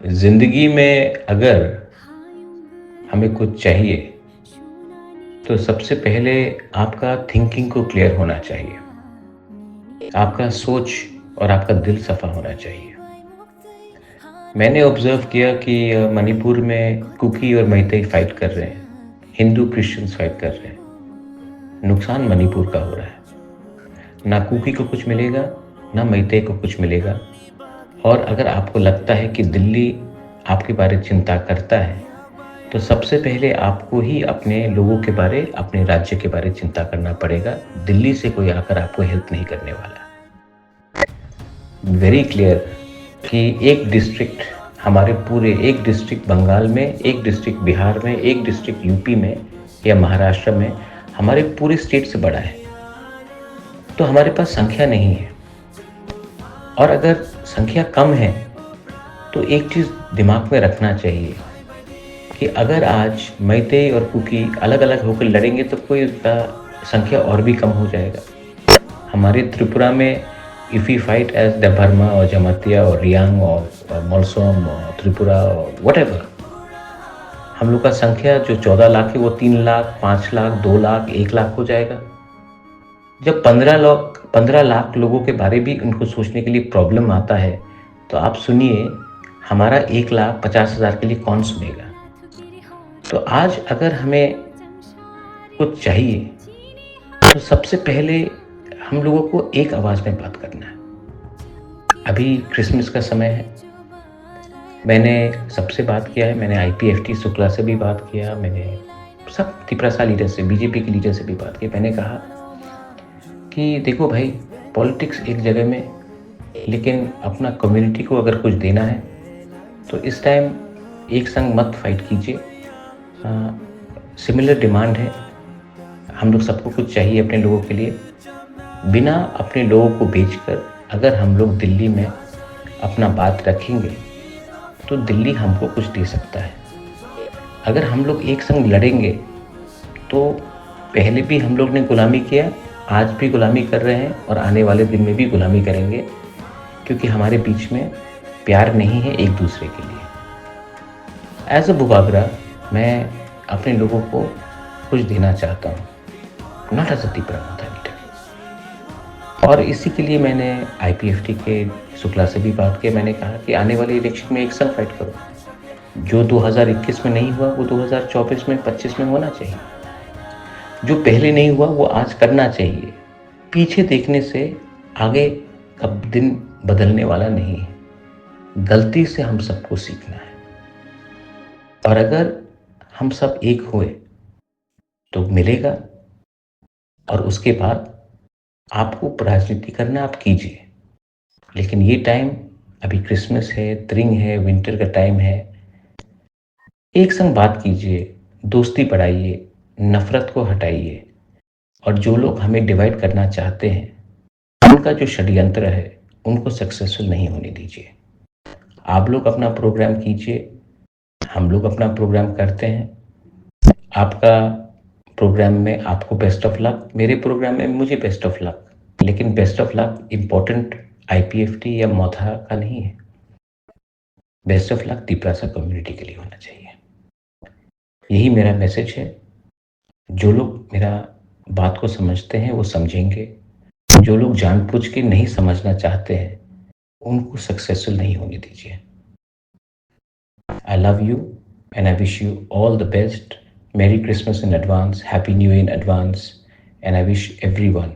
ज़िंदगी में अगर हमें कुछ चाहिए, तो सबसे पहले आपका थिंकिंग को क्लियर होना चाहिए। आपका सोच और आपका दिल सफ़ा होना चाहिए। मैंने ऑब्ज़र्व किया कि मणिपुर में कुकी और मैतेई फाइट कर रहे हैं, हिंदू क्रिश्चियंस फाइट कर रहे हैं। नुकसान मणिपुर का हो रहा है। ना कुकी को कुछ मिलेगा, ना मैतेई को कुछ मिलेगा। और अगर आपको लगता है कि दिल्ली आपके बारे चिंता करता है, तो सबसे पहले आपको ही अपने लोगों के बारे, अपने राज्य के बारे चिंता करना पड़ेगा। दिल्ली से कोई आकर आपको हेल्प नहीं करने वाला है। वेरी क्लियर कि एक डिस्ट्रिक्ट हमारे पूरे एक डिस्ट्रिक्ट बंगाल में, एक डिस्ट्रिक्ट बिहार में, एक डिस्ट्रिक्ट यूपी में या महाराष्ट्र में हमारे पूरे स्टेट से बड़ा है। तो हमारे पास संख्या नहीं है। और अगर संख्या कम है, तो एक चीज़ दिमाग में रखना चाहिए कि अगर आज मैतेई और कुकी अलग-अलग होकर लड़ेंगे तो कोई उसका संख्या और भी कम हो जाएगा। हमारे त्रिपुरा में if we fight as the Barma और जमातिया और रियांग और मोलसोम और त्रिपुरा और व्हाटएवर, हम लोग का संख्या जो 14 लाख है वो 3 लाख, 5 लाख, 2 लाख, 1 लाख हो जाएगा। जब 15 लाख लोगों के बारे भी उनको सोचने के लिए प्रॉब्लम आता है, तो आप सुनिए हमारा 1,50,000 के लिए कौन सुनेगा? तो आज अगर हमें कुछ चाहिए, तो सबसे पहले हम लोगों को एक आवाज़ में बात करना है। अभी क्रिसमस का समय है। मैंने सबसे बात किया है, मैंने आईपीएफटी शुक्ला से भी बात किया, मैंने सब तिपरासा लीडर से, बीजेपी के लीडर से भी बात की। मैंने कहा कि देखो भाई, पॉलिटिक्स एक जगह में, लेकिन अपना कम्युनिटी को अगर कुछ देना है, तो इस टाइम एक संग मत फाइट कीजिए। सिमिलर डिमांड है, हम लोग सबको कुछ चाहिए अपने लोगों के लिए। बिना अपने लोगों को बेचकर अगर हम लोग दिल्ली में अपना बात रखेंगे, तो दिल्ली हमको कुछ दे सकता है। अगर हम लोग एक संग लड़ेंगे, तो पहले भी हम लोग ने गुलामी किया, आज भी गुलामी कर रहे हैं और आने वाले दिन में भी गुलामी करेंगे, क्योंकि हमारे बीच में प्यार नहीं है एक दूसरे के लिए। एज अ बुबागरा मैं अपने लोगों को कुछ देना चाहता हूँ, not as a Tipra leader. और इसी के लिए मैंने आईपीएफटी के शुक्ला से भी बात की। मैंने कहा कि आने वाले इलेक्शन में एक संग फाइट करो। जो 2021 में नहीं हुआ वो 2024 में, 25 में होना चाहिए। जो पहले नहीं हुआ वो आज करना चाहिए। पीछे देखने से आगे का दिन बदलने वाला नहीं है। गलती से हम सबको सीखना है। और अगर हम सब एक हुए तो मिलेगा। और उसके बाद आपको राजनीति करना आप कीजिए, लेकिन ये टाइम अभी क्रिसमस है, त्रिंग है, विंटर का टाइम है। एक संग बात कीजिए, दोस्ती बढ़ाइए, नफरत को हटाइए। और जो लोग हमें डिवाइड करना चाहते हैं, उनका जो षड्यंत्र है, उनको सक्सेसफुल नहीं होने दीजिए। आप लोग अपना प्रोग्राम कीजिए, हम लोग अपना प्रोग्राम करते हैं। आपका प्रोग्राम में आपको बेस्ट ऑफ लक, मेरे प्रोग्राम में मुझे बेस्ट ऑफ लक। लेकिन best of luck important IPFT या मौथा का नहीं है। Best of luck Tiprasa community के लिए होना चाहिए। यही मेरा मैसेज है। जो लोग मेरा बात को समझते हैं वो समझेंगे। जो लोग जानबूझ के नहीं समझना चाहते हैं, उनको सक्सेसफुल नहीं होने दीजिए। I love you and I wish you all the best. Merry Christmas in advance, Happy New Year in advance, and I wish everyone